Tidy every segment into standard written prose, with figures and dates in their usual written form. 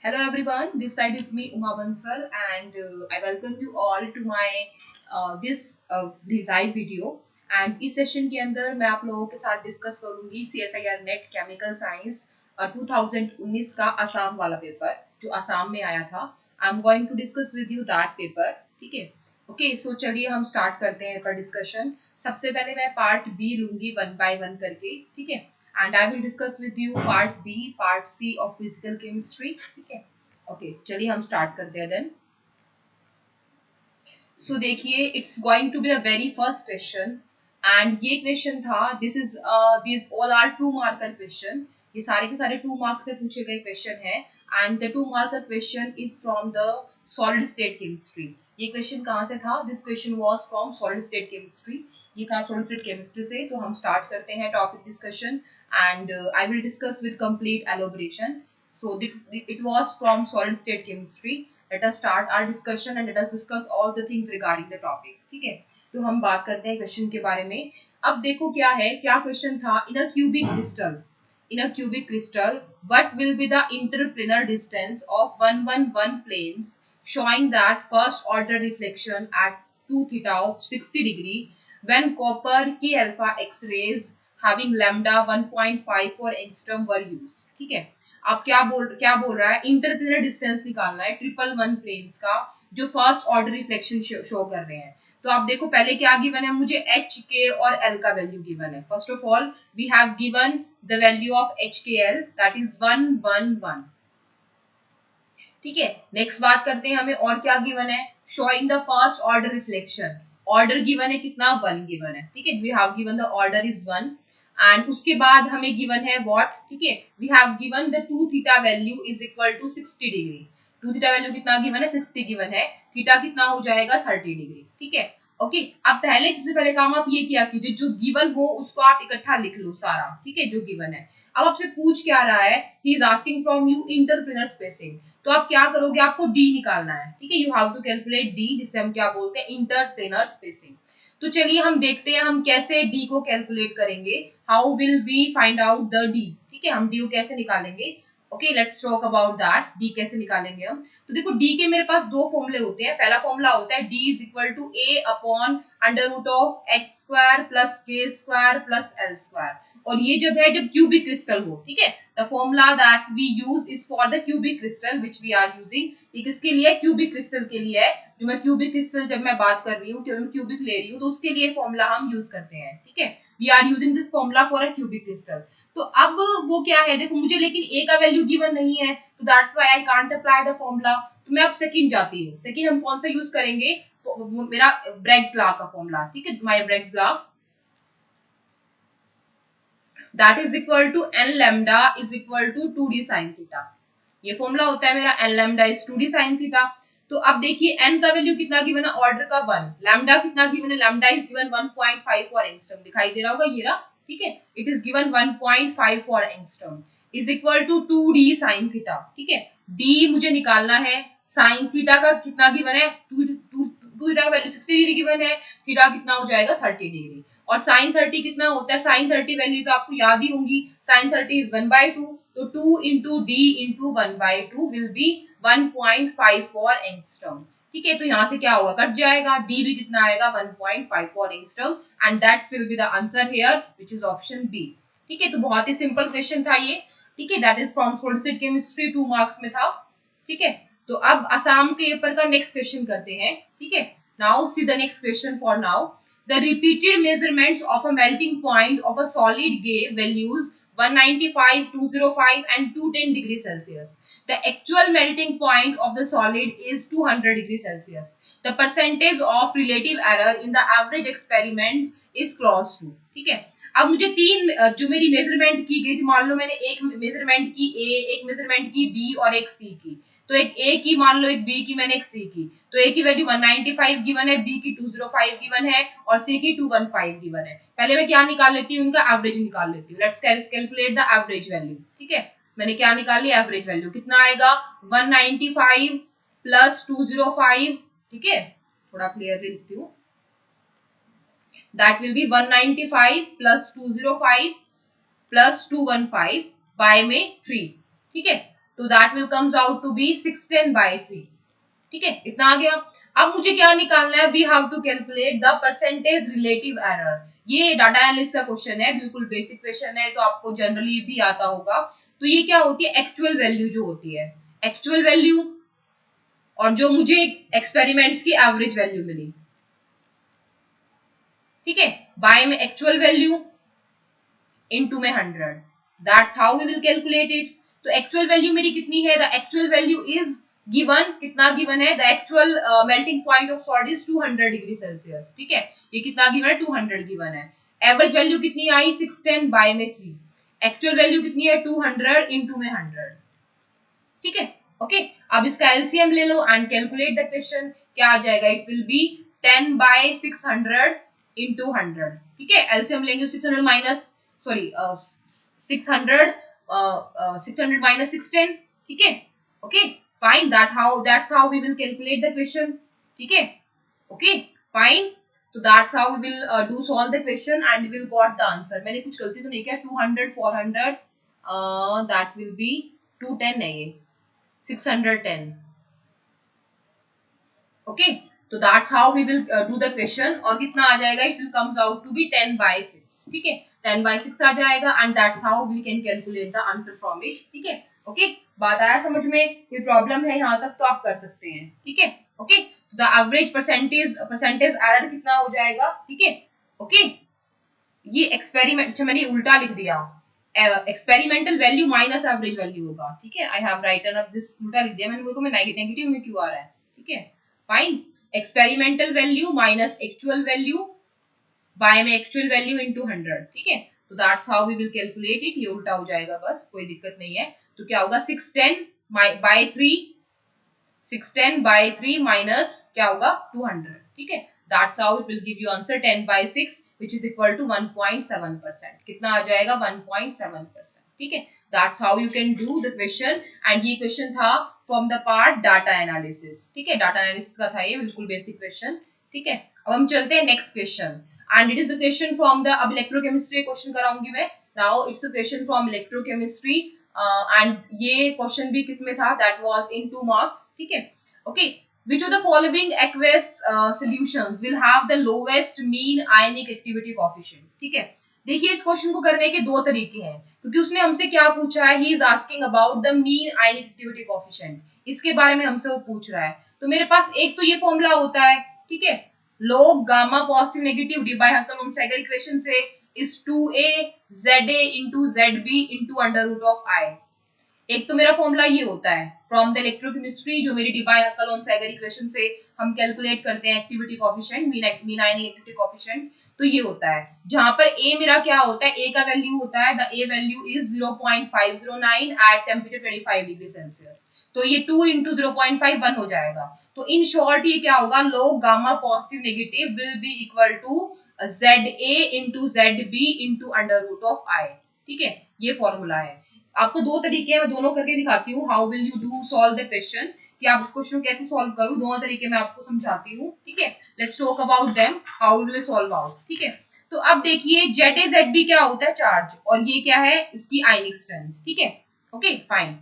Hello everyone, this side is me Uma Bansal and I welcome you all to my this live video and इस session के अंदर मैं आप लोगों के साथ डिस्कस करूंगी CSIR नेट केमिकल साइंस 2019 का असम वाला पेपर जो असम में आया था। I am going to discuss with you that paper. ठीक है, ओके सो चलिए हम स्टार्ट करते हैं पर डिस्कशन। सबसे पहले मैं पार्ट बी लूंगी वन बाय वन करके, ठीक है, and I will discuss with you part B, part C of physical chemistry. ठीक है, ओके चलिए हम स्टार्ट करते हैं देन। सो देखिए, it's going to be the very first question and ये क्वेश्चन था, this all are 2 marker question. ये सारे के सारे 2 मार्क्स से पूछे गए क्वेश्चन है and the 2 marker question is from the solid state chemistry. ये क्वेश्चन कहाँ से था? This question was from solid state chemistry. ये था सॉलिड स्टेट केमिस्ट्री से। तो हम स्टार्ट करते हैं topic discussion and I will discuss with complete elaboration. So it was from solid state chemistry. Let us start our discussion and let us discuss all the things regarding the topic. ठीक है, तो हम बात करते हैं question के बारे में। अब देखो क्या है, क्या क्वेश्चन था। इन अ cubic crystal what will be the interplanar distance of 111 planes showing that first order reflection at 2 theta of 60 degree when copper K alpha X-rays having lambda 1.54 angstrom were used। ठीक है, अब क्या बोल रहा है, इंटरप्लेनर डिस्टेंस निकालना है triple one planes का जो फर्स्ट ऑर्डर रिफ्लेक्शन शो कर रहे हैं। तो आप देखो पहले क्या गिवन है, मुझे एच के और एल का वैल्यू गिवन है। First of all we have given the value of H K L that is 111। ठीक है, नेक्स्ट बात करते हैं, हमें और क्या गिवन है, showing the first order reflection. Order given है कितना, 1 गिवन है। ठीक है, we have given the order is 1 and उसके बाद हमें गिवन है व्हाट, ठीक है, we have given the 2 theta value is equal to 60 degree. 2 theta value कितना गिवन है, 60 गिवन है। थीटा कितना हो जाएगा, 30 डिग्री। ठीक है, ओके अब पहले सबसे पहले काम आप ये किया कीजिए, जो गिवन हो उसको आप इकट्ठा लिख लो सारा। ठीक है, जो गिवन है। अब आपसे पूछ क्या रहा है, he is asking from you interplanar spacing. तो आप क्या करोगे, आपको डी निकालना है। ठीक है, you have to calculate d, जिसे हम क्या बोलते हैं, इंटरप्लेनर स्पेसिंग। तो चलिए हम देखते हैं हम कैसे डी को कैलकुलेट करेंगे। How will we find out the d. ठीक है, हम डी को कैसे निकालेंगे। Okay let's talk about that, d कैसे निकालेंगे हम। तो देखो डी के मेरे पास दो फॉर्मूले होते हैं। पहला फॉर्मूला होता है d is equal to a upon under root of x square plus k square plus l square. और ये जब है जब क्यूबिक क्रिस्टल हो। ठीक है, the formula that we use is for the cubic crystal which we are using. ये किसके लिए, क्यूबिक क्रिस्टल के लिए है। जो मैं क्यूबिक क्रिस्टल जब मैं बात कर रही हूँ, जब मैं क्यूबिक ले रही हूँ, तो उसके लिए फॉर्मूला हम यूज करते हैं। ठीक है, we are using this formula for a cubic crystal. तो अब वो क्या है, देखो मुझे लेकिन ए का वैल्यू गिवन नहीं है, तो that's why I can't apply the formula. तो मैं अब सेकंड जाती हूँ। सेकंड हम कौन सा यूज करेंगे, मेरा ब्रेग्स लॉ का फॉर्मूला। ठीक है, my Bragg's law that is equal to n lambda is equal to 2d sin theta. ये फॉर्मूला होता है मेरा, n lambda is 2d sin theta. तो अब देखिए एन का वैल्यू कितना गिवन है, ऑर्डर का 1। लैम्डा कितना गिवन है, लैम्डा इज गिवन 1.54 एंगस्ट्रॉम। दिखाई दे रहा होगा ये रहा। ठीक है, it is given 1.54 angstrom is equal to 2d sin theta. ठीक है, d मुझे निकालना है, sin थीटा का कितना गिवन है, 2 थीटा का वैल्यू 60 डिग्री गिवन है। थीटा कितना हो जाएगा, 30 डिग्री। और साइन 30 कितना होता है, साइन 30 वैल्यू तो आपको याद ही होंगी, साइन 30 इज 1/2। तो 2 into D into 1/2 will be 1.54 angstrom. ठीक है, तो यहाँ से क्या होगा, कट जाएगा, डी भी कितना आएगा, 1.54 angstrom and that will be the answer here which is option B. ठीक है, तो बहुत ही सिंपल क्वेश्चन था ये। ठीक है, that is from solid state chemistry, 2 marks में था। ठीक है, तो अब असम के पेपर का नेक्स्ट क्वेश्चन करते हैं। ठीक है, now see the next question for now. The repeated measurements of a melting point of a solid gave values 195, 205 and 210 degrees Celsius. The actual melting point of the solid is 200 degrees Celsius. The percentage of relative error in the average experiment is close to। ठीक है, अब मुझे तीन जो मेरी measurement की गई थी, मान लो मैंने एक मेजरमेंट की ए, एक मेजरमेंट की बी और एक सी की। तो एक ए की मान लो, एक बी की, मैंने एक सी की। तो ए की वैल्यू 195 गिवन है, बी की 205 गिवन है और सी की 215 गिवन है। पहले मैं क्या निकाल लेती हूँ, इनका एवरेज निकाल लेती हूँ। Let's calculate the average value. ठीक है, मैंने क्या निकाल लिया, एवरेज वैल्यू कितना आएगा, 195 प्लस 205। ठीक है, थोड़ा क्लियरली लिखती हूँ, that will be 195 plus 205 plus 215 by में 3। ठीक है, तो that will comes out to be 610/3। ठीक है, इतना आ गया। अब मुझे क्या निकालना है, we have to calculate the percentage relative error. ये डाटा एनालिसिस का क्वेश्चन है, बिल्कुल बेसिक क्वेश्चन है, तो आपको जनरली भी आता होगा। तो ये क्या होती है, एक्चुअल वैल्यू जो होती है, एक्चुअल वैल्यू और जो मुझे एक्सपेरिमेंट्स की एवरेज वैल्यू मिली। ठीक है, बाय में एक्चुअल वैल्यू इनटू में 100, that's how we will calculate it. तो एक्चुअल वैल्यू मेरी कितनी है, the actual value is given, कितना गिवन है, the actual melting point of salt is 200 degree Celsius. ठीक है, ये कितना गिवन है, 200 गिवन है। एवरेज वैल्यू कितनी आई, 610 बाय में 3। एक्चुअल वैल्यू कितनी है, 200 इनटू में 100। ठीक है, ओके। अब इसका एलसीएम ले लो एंड कैलकुलेट द क्वेश्चन। क्या आ जाएगा, it will be 10 by 600 into 100। ठीक है, एलसीएम लेंगे 600 माइनस, सॉरी 600 600 माइनस 610। ठीक है, okay fine, that's how we will calculate the question. ठीक है, ओके फाइन। तो that's how we will do solve the question and we will got the answer. मैंने कुछ गलती तो नहीं किया, 200 400 दैट विल बी 210 है, ये 610। ओके, तो that's how we will do the question. और कितना आ जाएगा, it will comes out to be 10/6। ठीक है, 10/6 आ जाएगा and that's how we can calculate the answer from it. ठीक है, ओके, बात आया समझ में, कोई प्रॉब्लम है यहाँ तक तो आप कर सकते हैं। ठीक है, okay, the average percentage error कितना हो जाएगा। ठीक है, ओके, ये एक्सपेरिमेंट, अच्छा मैंने उल्टा लिख दिया, experimental value minus average value होगा। ठीक है, I have written up this, उल्टा लिख दिया मैंने, मेरे को मैं नेगेटिव में क्यों आ रहा है। ठीक है, fine, experimental value minus actual value by में एक्चुअल वैल्यू इनटू 100। ठीक है, तो that's how we will calculate it. ये उल्टा हो जाएगा, बस कोई दिक्कत नहीं है। तो क्या होगा, 610 बाय 3, 610 by 3 minus क्या होगा, 200। ठीक है, that's how it will give you answer 10/6 which is equal to 1.7%। कितना आ जाएगा, 1.7%। ठीक है, that's how you can do the question and ये question था from the part data analysis। ठीक है, data analysis का था ये, बिल्कुल बेसिक क्वेश्चन। ठीक है, अब हम चलते हैं next question and it is the question from the, अब इलेक्ट्रोकेमिस्ट्री क्वेश्चन कराऊंगी मैं। Now it's a question from electrochemistry and ये क्वेश्चन भी किसमें था, दैट वाज इन 2 मार्क्स। ठीक है, okay, which of the following aqueous solutions will have the lowest mean ionic activity coefficient। ठीक है, देखिए इस क्वेश्चन को करने के दो तरीके हैं, क्योंकि उसने हमसे क्या पूछा है, he is asking about the mean ionic activity coefficient, इसके बारे में हमसे वो पूछ रहा है। तो मेरे पास एक तो ये फॉर्मूला होता है, ठीक है, log gamma positive negative d by Huckel-Humsager equation से is 2a za into zb into under root of I। एक तो मेरा फॉर्मूला ये होता है फ्रॉम द इलेक्ट्रोकेमिस्ट्री, जो मेरी डी बाय हक्केल-ओहन-साइगर इक्वेशन से हम कैलकुलेट करते हैं एक्टिविटी कोएफिशिएंट, मीन आयनिक एक्टिविटी कोएफिशिएंट। तो ये होता है, जहां पर a मेरा क्या होता है, a का वैल्यू होता है, the a value is 0.509 at temperature 25 degree Celsius. तो ये 2 into 0.5 1 हो जाएगा। तो इन शॉर्ट ये क्या होगा, log gamma positive negative will be equal to ZA into ZB into under root of I। ठीक है, ये फॉर्मूला है। आपको दो तरीके हैं, मैं दोनों करके दिखाती हूँ, how will you do solve the question, कि आप इस क्वेश्चन को कैसे सॉल्व करूँ, दोनों तरीके मैं आपको समझाती हूँ। ठीक है, let's talk about them, how we will solve out. ठीक है, तो अब देखिए ZA ZB क्या होता है, चार्ज, और ये क्या है, इसकी आयनिक स्ट्रेंथ। ठीक है, ओके फाइन।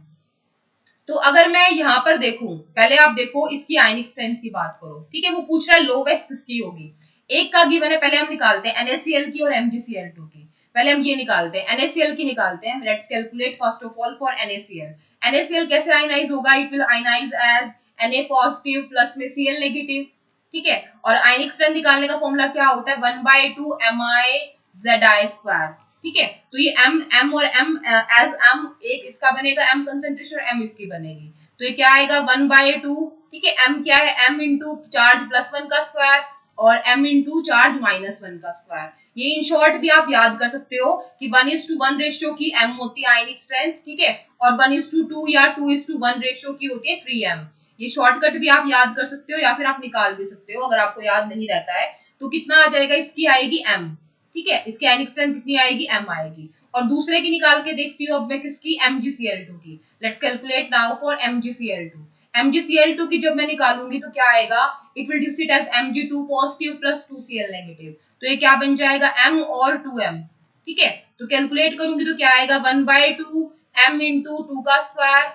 तो अगर मैं यहाँ पर देखूं, पहले आप देखो इसकी आयनिक स्ट्रेंथ की बात करो। ठीक है, वो पूछ रहा है लोवेस्ट किसकी होगी, एक का गिवन है, पहले हम निकालते हैं NaCl की और MgCl2 की। पहले हम ये निकालते हैं, NaCl की निकालते हैं। Let's calculate first of all for NaCl। NaCl कैसे आयनाइज होगा, it will ionise as Na positive plus में Cl नेगेटिव। ठीक है, और आयनिक स्ट्रेंथ निकालने का फॉर्मूला क्या होता है, 1/2 MiZi²। ठीक है, तो ये m और m एज m, एक इसका बनेगा m कंसेंट्रेशन और m इसकी बनेगी। तो ये क्या आएगा, 1/2। ठीक है, m क्या है, m इंटू चार्ज +1 का स्क्वायर और m इंटू चार्ज -1 का स्क्वायर। ये इन शॉर्ट भी आप याद कर सकते हो कि 1:1 रेशियो की m होती है आयनिक स्ट्रेंथ। ठीक है, और 1:2 या 2:1 रेशियो की होती है 3m। ये शॉर्टकट भी आप याद कर सकते हो या फिर आप निकाल भी सकते हो, अगर आपको याद नहीं रहता है तो। कितना आ जाएगा, इसकी आएगी m। ठीक है, इसकी आयनिक स्ट्रेंथ कितनी आएगी, m आएगी। और दूसरे की निकाल के देखती हूँ अब मैं, किसकी, MgCl2 की। Let's calculate now for MgCl2। MgCl2 की जब मैं निकालूंगी तो क्या आएगा, it will dissociate as Mg2 positive plus 2Cl negative. तो ये क्या बन जाएगा, m और 2m। ठीक है, तो कैलकुलेट करूंगी तो क्या आएगा, 1/2 m इंटू 2 का स्क्वायर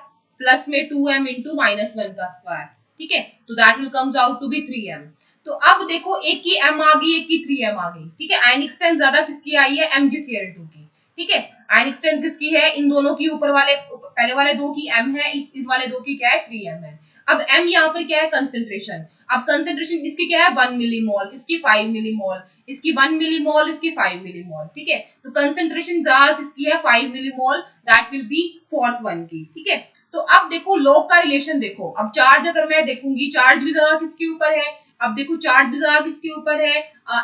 प्लस में 2m इंटू -1 का स्क्वायर, ठीक है, तो that will comes out to be 3m। तो अब देखो एक की m आ गई, एक की 3m आ गई, ठीक है। आयनिक स्ट्रेंथ ज्यादा किसकी आई है, MgCl2 की, ठीक है। आयनिक स्ट्रेंथ किसकी है, इन दोनों की, ऊपर वाले पहले वाले दो की m है, इस वाले दो की क्या है, 3m है। अब m यहाँ पर क्या है, कंसेंट्रेशन। अब कंसेंट्रेशन इसकी क्या है, 1 मिलीमोल, इसकी 5 मिलीमोल, इसकी 1 मिलीमोल, इसकी 5 मिलीमोल, ठीक है। तो कंसेंट्रेशन ज्यादा किसकी है, 5 millimole, that will B fourth one की, ठीक है। तो अब देखो लॉग का रिलेशन देखो, अब चार्ज अगर मैं देखूंगी, चार्ज भी ज्यादा किसके ऊपर है, अब देखो चार्ज भी ज्यादा किसके ऊपर है,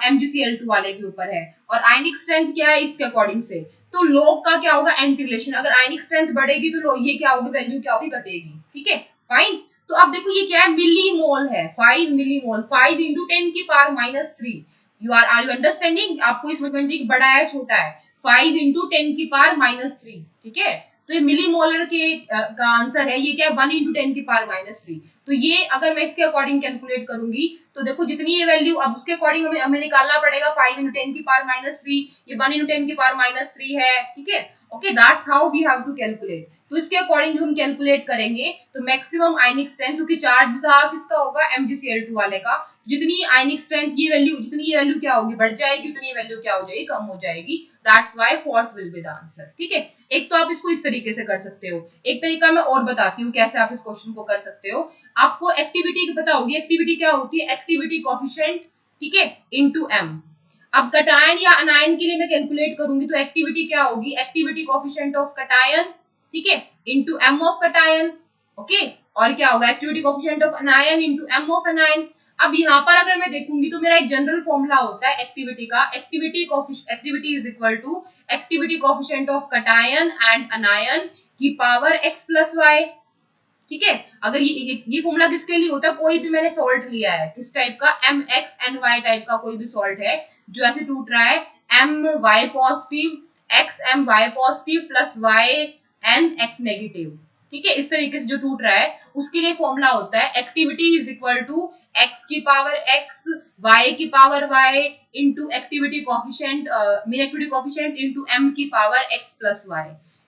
MgCl2 वाले के ऊपर है, और आयनिक स्ट्रेंथ क्या है इसके अकॉर्डिंग से, तो लॉग का क्या होगा, एंटी रिलेशन। अगर आयनिक स्ट्रेंथ बढ़ेगी तो ये क्या होगी, वैल्यू क्या होगी, घटेगी, ठीक है, फाइन। तो अब देखो ये क्या है, मिलीमोल है, 5 मिलीमोल, 5 इंटू 10 की पावर -3। आर यू अंडरस्टैंडिंग, आपको इसमें बड़ा है छोटा है, 5 इंटू 10 की पावर -3, ठीक है। तो ये मिलीमोलर के का आंसर है, ये क्या है, 1 इंटू 10 की पावर -3। तो ये अगर मैं इसके अकॉर्डिंग कैलकुलेट करूंगी तो देखो जितनी ये वैल्यू, अब उसके अकॉर्डिंग हमें निकालना पड़ेगा, 5 इंटू 10 की पावर -3, ये 1 इंटू 10 की पावर -3 है, ठीक है। Okay, that's how we have to calculate. तो इसके अकॉर्डिंग जो हम कैलकुलेट करेंगे तो मैक्सिमम आयनिक स्ट्रेंथ, क्योंकि चार्ज किसका होगा, MgCl2 वाले का, जितनी आयनिक स्ट्रेंथ ये वैल्यू, जितनी ये वैल्यू क्या होगी, बढ़ जाएगी, उतनी ये वैल्यू क्या हो जाएगी, कम हो जाएगी। That's why fourth will be the answer, ठीक है। एक तो आप इसको इस तरीके से कर सकते हो, एक तरीका मैं और बताती हूँ कैसे आप इस क्वेश्चन को कर सकते हो। आपको एक्टिविटी पता होगी, एक्टिविटी क्या होती है, एक्टिविटी कोफिशिएंट, ठीक है, इनटू m। अब कटायन या अनायन के लिए मैं कैलकुलेट करूंगी तो एक्टिविटी क्या होगी, एक्टिविटी कोफिशिएंट ऑफ कटायन, ठीक है, into m of cation, okay. और क्या होगा, activity coefficient of अनायन into m of अनायन। अब यहाँ पर अगर मैं देखूंगी तो मेरा एक जनरल फॉर्मूला होता है एक्टिविटी का, activity is equal to activity coefficient of cation and anion की पावर x प्लस वाई, ठीक है। अगर ये फॉर्मूला किसके लिए होता है, कोई भी मैंने सॉल्ट लिया है किस टाइप का, MXNY टाइप का कोई भी सॉल्ट है जो ऐसे टूट रहा है, My positive, XMY positive plus YNX negative, ठीक है, इस तरीके से जो टूट रहा है उसके लिए फॉर्मूला होता है activity is equal to x की पावर x, y की power y into activity coefficient, mean activity coefficient into m की पावर x प्लस y।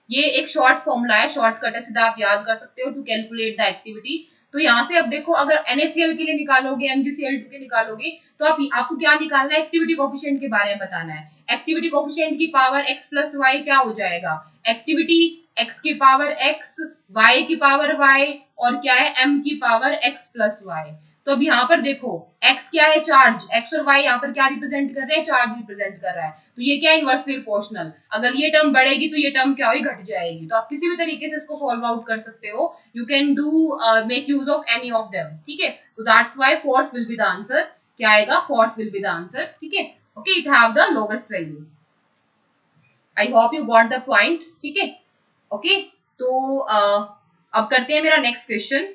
ये एक शॉर्ट फॉर्मूला है, शॉर्टकट है, सीधा आप याद कर सकते हो टू कैलकुलेट द एक्टिविटी। तो यहाँ से अब देखो, अगर NaCl के लिए निकालोगे, MgCl2 के निकालोगे, तो आपको क्या निकालना है, एक्टिविटी कोफिशिएंट के बारे में बताना है। एक्टिविटी कोफिशिएंट की पावर x प्लस वाई क्या हो जाएगा, एक्टिविटी x की पावर x, y की पावर y, और क्या है, m की पावर x प्लस वाई। तो अब यहाँ पर देखो x क्या है, चार्ज, x और y यहाँ पर क्या रिप्रेजेंट कर रहे हैं, चार्ज रिप्रेजेंट कर रहा है, तो ये क्या है, इनवर्सली प्रोपोर्शनल। अगर ये टर्म बढ़ेगी तो ये टर्म क्या होगी, घट जाएगी। तो आप किसी भी तरीके से इसको सॉल्व आउट कर सकते हो, you can do make use of any of them, ठीक है। तो that's why fourth will be the answer, क्या आएगा, fourth will be the answer, ठीक है। Okay, it have the lowest value. I hope you got the point, ठीक है। Okay, तो अब करते हैं मेरा नेक्स्ट क्वेश्चन।